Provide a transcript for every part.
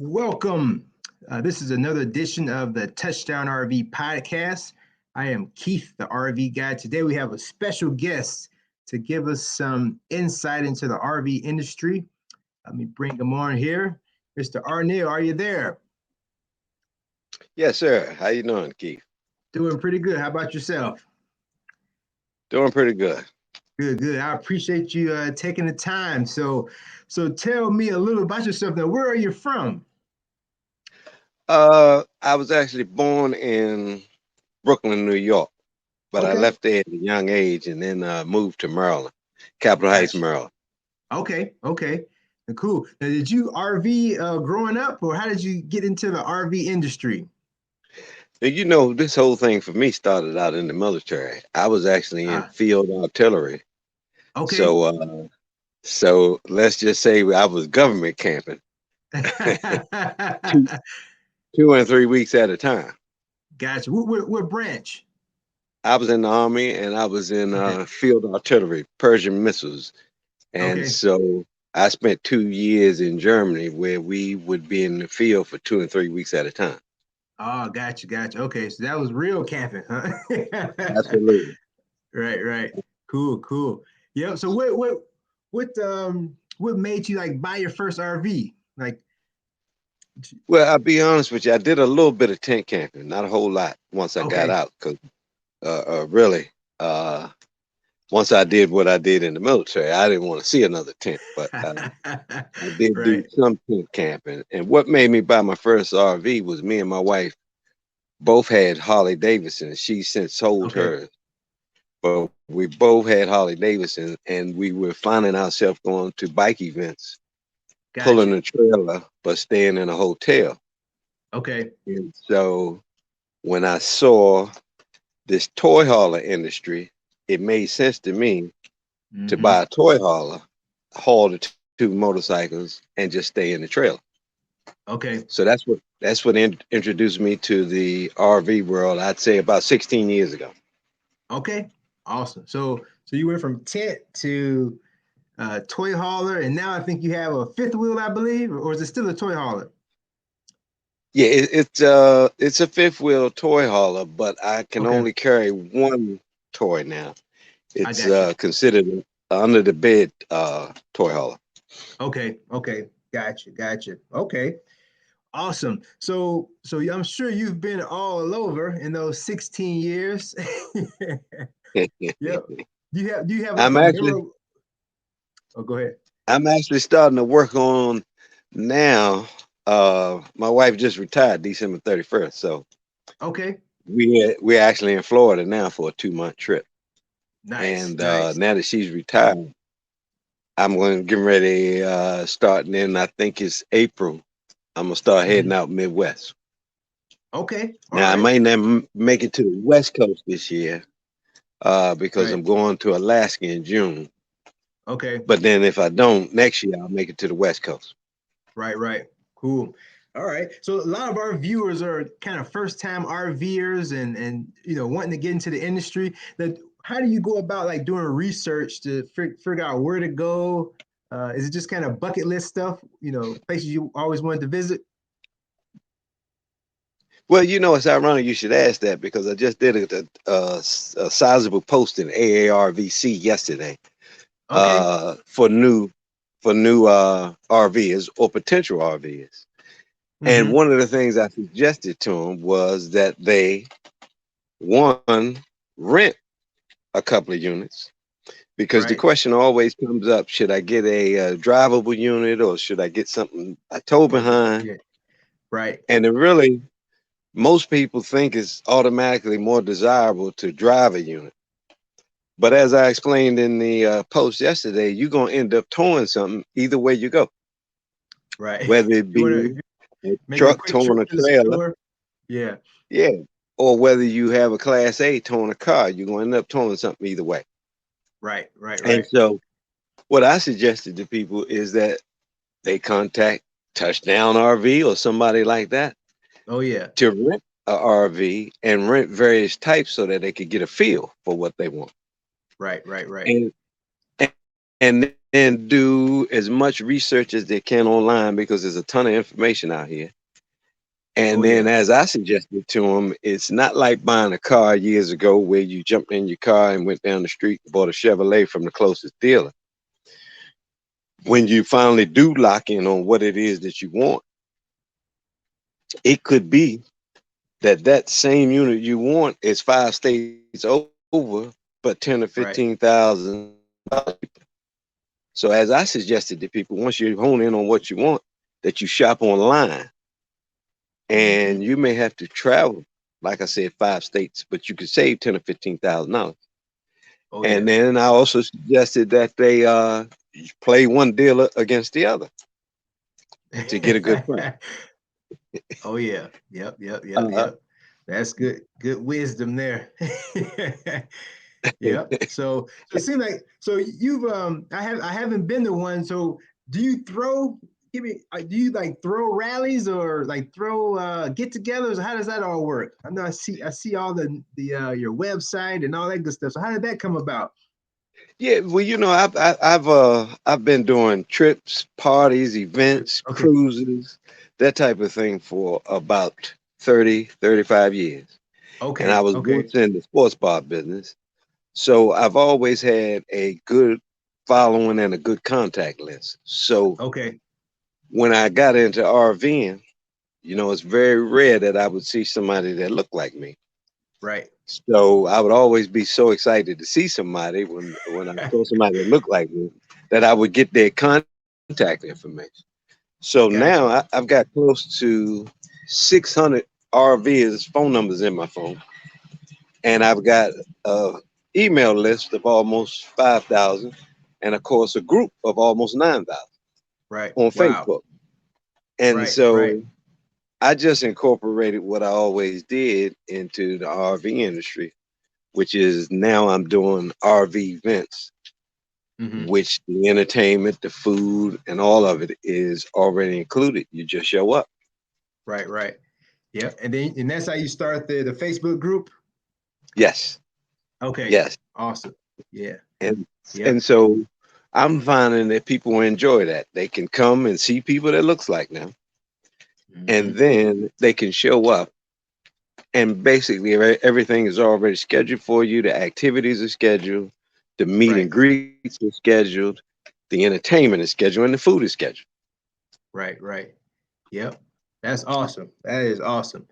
Welcome. This is another edition of the Touchdown RV podcast. I am Keith, the RV guy. Today we have a special guest to give us some insight into the RV industry. Let me bring him on here. Mr. Arneil, are you there? Yes, sir. How you doing, Keith? Doing pretty good. How about yourself? Doing pretty good. Good, good. I appreciate you taking the time. So tell me a little about yourself. Now, where are you from? I was actually born in Brooklyn, New York, but I Okay, left there at a young age and then moved to Maryland, Capitol Heights, gotcha. Maryland. Okay. Cool. Now, did you RV growing up, or how did you get into the RV industry? And you know, this whole thing for me started out in the military. I was actually in Ah, field artillery. okay. So let's just say I was government camping two, 2 and 3 weeks at a time. Gotcha. What branch? I was in the army and I was in Okay. field artillery, Persian missiles. And Okay. so I spent 2 years in Germany where we would be in the field for 2 and 3 weeks at a time. Oh, gotcha. Okay, so that was real camping, huh? Absolutely. Right. Cool. Yeah. So what made you like buy your first RV? Like, Well, I'll be honest with you. I did a little bit of tent camping, not a whole lot once I got okay. out, because really, uh, once I did what I did in the military, I didn't want to see another tent. But I did do Right. some tent camping. And what made me buy my first RV was me and my wife both had Harley Davidson. She's since sold Okay. hers. But we both had Harley Davidson, and we were finding ourselves going to bike events, pulling Gotcha. a trailer, but staying in a hotel. Okay. And so when I saw this toy hauler industry, it made sense to me to Mm-hmm. buy a toy hauler, haul the two motorcycles, and just stay in the trailer. Okay. So that's what introduced me to the RV world. I'd say about 16 years ago. Okay. Awesome. So you went from tent to toy hauler, and now I think you have a fifth wheel, I believe, or is it still a toy hauler? Yeah, it's a fifth wheel toy hauler, but I can Okay. only carry one toy now. I It's got you. considered under the bed toy hauler. Okay. Gotcha. Okay. Awesome. So I'm sure you've been all over in those 16 years. Yep. Do you have like I'm a actually memorable? Oh, go ahead. I'm actually starting to work on now. My wife just retired December 31st, so Okay. we're actually in Florida now for a 2 month trip. Nice. And Nice. now that she's retired, I'm going to get ready. Starting in I think it's April. I'm gonna start heading Mhm. out Midwest. Okay. All Now I right. might not make it to the West Coast this year because Right. I'm going to Alaska in June. Okay. But then if I don't, next year I'll make it to the West Coast. Right. Cool. All right. So a lot of our viewers are kind of first time RVers and wanting to get into the industry. That how do you go about like doing research to figure out where to go? Is it just kind of bucket list stuff? Places you always wanted to visit? Well, you know, it's ironic you should ask that because I just did a sizable post in AARVC yesterday Okay. for new RVers or potential RVers. And Mm-hmm. one of the things I suggested to them was that they one rent a couple of units because the Right. question always comes up: should I get a drivable unit or should I get something I tow behind? Yeah. Right. And it really most people think it's automatically more desirable to drive a unit. But as I explained in the post yesterday, you're going to end up towing something either way you go, Right. whether it You want be to a make a truck quick trip towing a to the trailer, store? Yeah. yeah, or whether you have a Class A towing a car, you're going to end up towing something either way. And Right. so, what I suggested to people is that they contact Touchdown RV or somebody like that Oh yeah. to rent a RV and rent various types so that they could get a feel for what they want. Right. And and then do as much research as they can online because there's a ton of information out here. Oh And then, yeah. as I suggested to them, it's not like buying a car years ago where you jumped in your car and went down the street and bought a Chevrolet from the closest dealer. When you finally do lock in on what it is that you want, it could be that that same unit you want is 5 states over, but 10 or Right. 15,000. So, as I suggested to people, once you hone in on what you want, that you shop online, Mm-hmm. and you may have to travel, like I said, 5 states, but you could save 10 or $15,000. Oh yeah. And then I also suggested that they play one dealer against the other to get a good price. Oh yeah. Yep. Yep. Yep. Uh, Yep. That's good. Good wisdom there. Yep. So it seems like so you've I haven't been to one. So do you throw give me do you like throw rallies or like throw get-togethers? How does that all work? I know I see all the your website and all that good stuff. So how did that come about? yeah, well, I've been doing trips, parties, events, Okay. cruises, that type of thing for about 30, 35 years. And I Okay. was Okay. once in the sports bar business. So I've always had a good following and a good contact list. So Okay. when I got into RVing, it's very rare that I would see somebody that looked like me. Right. So I would always be so excited to see somebody when I saw somebody that looked like me that I would get their contact information. So now Gotcha. I've got close to 600 RVers phone numbers in my phone, and I've got a email list of almost 5,000, and of course a group of almost 9,000 Right. on Wow. Facebook. And Right. Right. so I just incorporated what I always did into the RV industry, which is now I'm doing RV events, Hmm. which the entertainment, the food, and all of it is already included. You just show up. Right. Right. Yep. And that's how you start the Facebook group. Yes, Okay. yes. Awesome. Yeah. And Yep. and so I'm finding that people enjoy that. They can come and see people that looks like them, and Hmm. then they can show up. And basically, everything is already scheduled for you. The activities are scheduled, the meet and Right. greets are scheduled, the entertainment is scheduled, and the food is scheduled. Right. Right. Yep. That's awesome. That is awesome.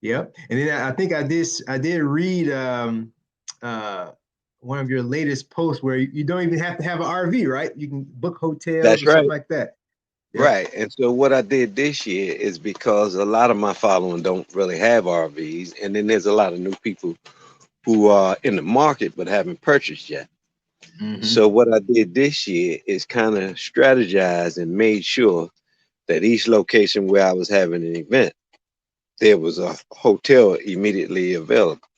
Yep. And then I think I did read uh one of your latest posts where you don't even have to have an RV, right? You can book hotels That's or something right. like that. Yep. Right. And so what I did this year is because a lot of my following don't really have RVs, and then there's a lot of new people who are in the market but haven't purchased yet. Hmm. So what I did this year is kind of strategize and made sure that each location where I was having an event, there was a hotel immediately available.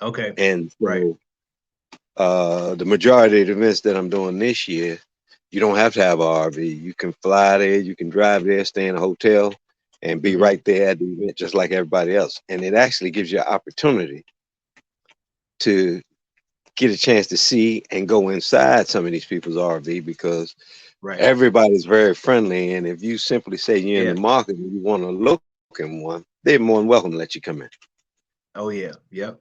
Okay. And Right. so the majority of the events that I'm doing this year, you don't have to have an RV. You can fly there, you can drive there, stay in a hotel, and be Hmm. right there at the event just like everybody else. And it actually gives you an opportunity to get a chance to see and go inside some of these people's RV because Right. everybody's very friendly. And if you simply say you're in the Yeah. market and you want to look in one, they're more than welcome to let you come in. Oh yeah. Yep.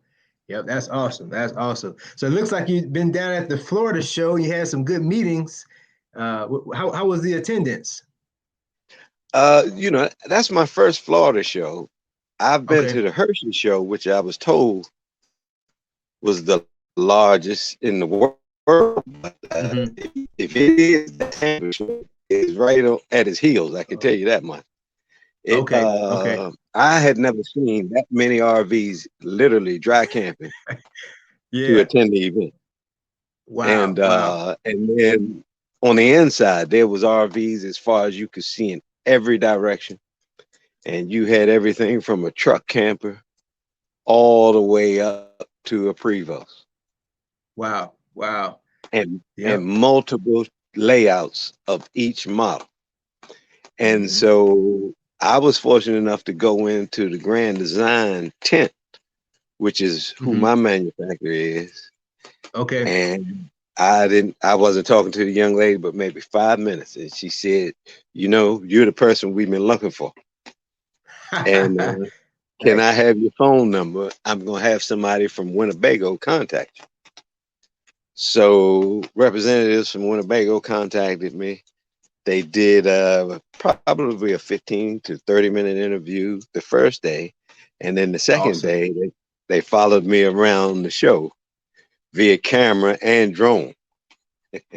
Yep. That's awesome. That's awesome. So it looks like you've been down at the Florida show. You had some good meetings. How was the attendance? That's my first Florida show. I've been Okay. to the Hershey show, which I was told was the largest in the world. But Hmm. if it is, the Tampa show is right at his heels. I can tell you that much. Okay. Okay. I had never seen that many RVs literally dry camping to Yeah. attend the event. Wow. And Wow. and then on the inside there was RVs as far as you could see in every direction. And you had everything from a truck camper all the way up to a Prevost. Wow. Wow. And Yep. multiple layouts of each model. And Hmm. so I was fortunate enough to go into the Grand Design tent, which is who Hmm. my manufacturer is. Okay. And I wasn't talking to the young lady, but maybe 5 minutes. And she said, you're the person we've been looking for. And can I Nice. have your phone number? I'm going to have somebody from Winnebago contact you. So representatives from Winnebago contacted me. They did probably a 15 to 30-minute interview the first day. And then the second Awesome. day, they followed me around the show via camera and drone.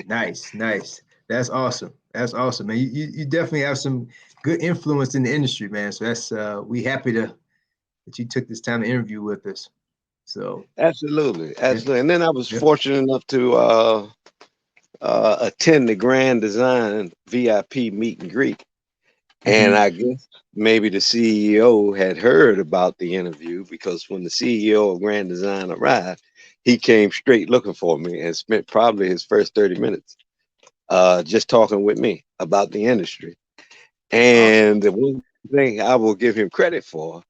Nice, nice. That's awesome. That's awesome, man. You definitely have some good influence in the industry, man. So that's we happy that you took this time to interview with us. So Absolutely, yeah, absolutely. And then I was yeah. fortunate enough to attend the Grand Design VIP meet and greet. And Hmm. I guess maybe the CEO had heard about the interview, because when the CEO of Grand Design arrived, he came straight looking for me and spent probably his first 30 minutes just talking with me about the industry. Awesome. And the one thing I will give him credit for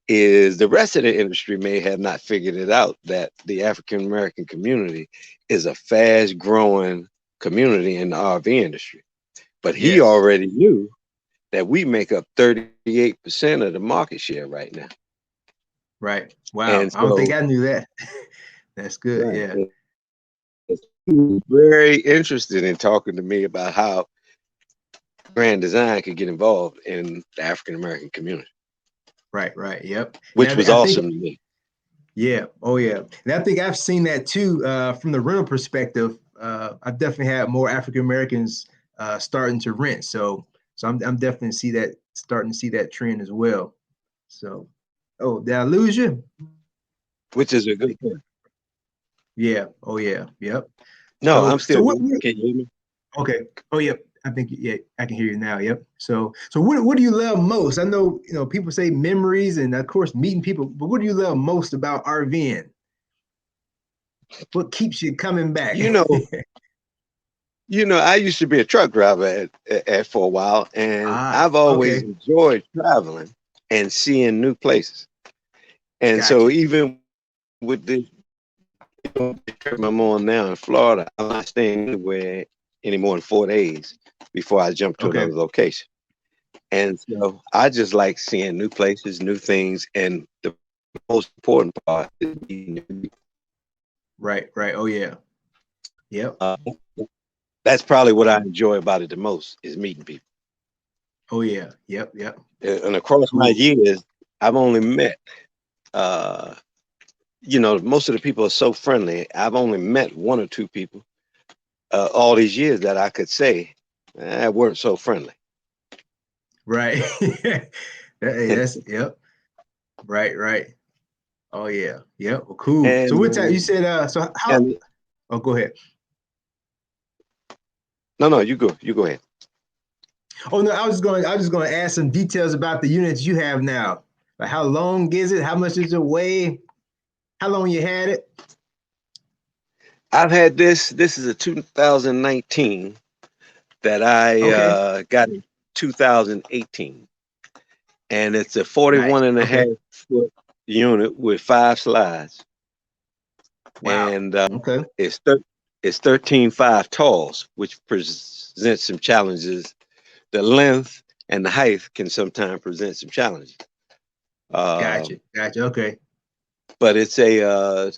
is the rest of the industry may have not figured it out, that the African American community is a fast growing community in the RV industry. But he Yes. already knew that we make up 38% of the market share right now. Right. Wow. And I don't think so, I knew that. That's good. right, Yeah. and he was very interested in talking to me about how Grand Design could get involved in the African American community, Right. Right. Yep. And which was I think awesome to me. yeah. Oh yeah. And I think I've seen that too from the rental perspective. I've definitely had more African Americans starting to rent. So I'm definitely starting to see that trend as well. So oh, did I lose you? Which is a good thing. Yeah. Oh yeah. Yep. No, I'm So still what? here. Can you hear me? Okay. Oh yeah. I think yeah, I can hear you now. Yep. So what do you love most? I know people say memories and of course meeting people, but what do you love most about RVing? What keeps you coming back? You know, I used to be a truck driver for a while, and Ah, I've always okay. enjoyed traveling and seeing new places. And so Gotcha. even with the trip I'm on now in Florida, I'm not staying anywhere any more than 4 days before I jump to Okay. another location. And so I just like seeing new places, new things, and the most important part is meeting new people. Right, right. Oh yeah. Yep. Uh, that's probably what I enjoy about it the most, is meeting people. Oh yeah. Yep, yep. And across my Cool. years, I've only met, uh, most of the people are so friendly. I've only met one or two people all these years that I could say weren't so friendly. Right. Hey, that's yep. Right, right. Oh yeah. Yep. Well, cool. So what time you and said so how and oh go ahead. no, you go ahead. Oh no, I was just gonna ask some details about the units you have now. Like how long is it? How much does it weigh? How long you had it? I've had this. This is a 2019 that I Okay. got in 2018, and it's a Nice. 41 and a Okay. half foot unit with 5 slides, Wow. and Okay. it's 13.5 talls, which presents some challenges. The length and the height can sometimes present some challenges. Gotcha. Gotcha. Okay. But it's a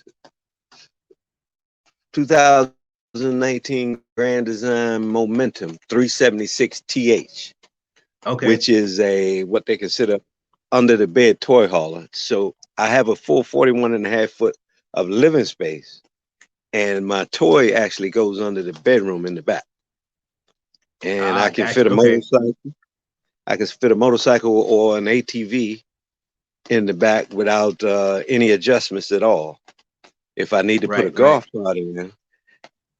2019 Grand Design Momentum 376 TH, Okay. which is a what they consider under the bed toy hauler. So I have a full 41 and a half foot of living space, and my toy actually goes under the bedroom in the back. And I Ah, can fit gotcha. a Okay. motorcycle. I can fit a motorcycle or an ATV in the back without any adjustments at all. If I need to put a Right, right. golf cart in,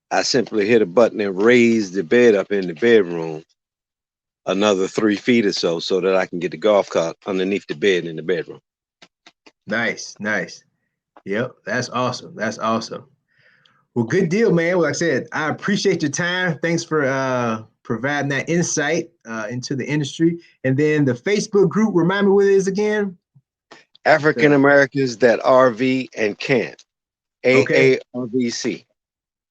I simply hit a button and raise the bed up in the bedroom another 3 feet or so that I can get the golf cart underneath the bed in the bedroom. Nice, nice. Yep, that's awesome. That's awesome. Well, good deal, man. Like I said, I appreciate your time. Thanks for providing that insight into the industry. And then the Facebook group, remind me what it is again. African The Americans that RV and camp, okay. AARVC.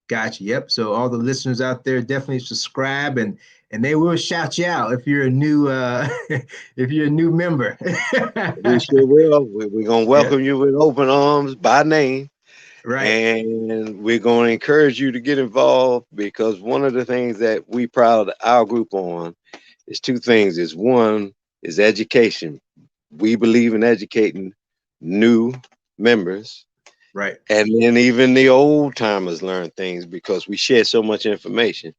Gotcha. Yep. So all the listeners out there, definitely subscribe, and they will shout you out if you're a new if you're a new member. We sure will. We're gonna Yeah. welcome you with open arms by name, Right. and we're gonna encourage you to get involved because one of the things that we proud our group on is two things. Is one is education. We believe in educating new members, Right. and then even the old timers learn things because we share so much information.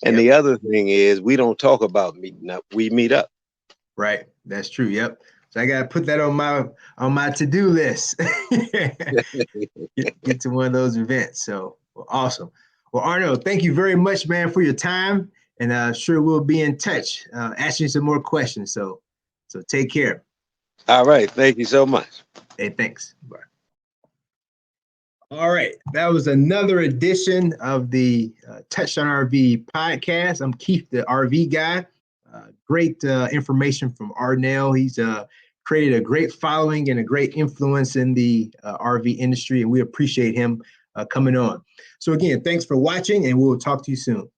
And Yep. the other thing is we don't talk about meeting up. We meet up. Right. That's true. Yep. So I gotta put that on my to-do list. Get to one of those events. So well, awesome. Well, Arnold, thank you very much, man, for your time. And sure we'll be in touch, asking some more questions. So take care. All right. Thank you so much. Hey, thanks. Bye. All right. That was another edition of the Touchdown RV podcast. I'm Keith, the RV guy. Great information from Arnell. He's created a great following and a great influence in the RV industry, and we appreciate him coming on. So again, thanks for watching, and we'll talk to you soon.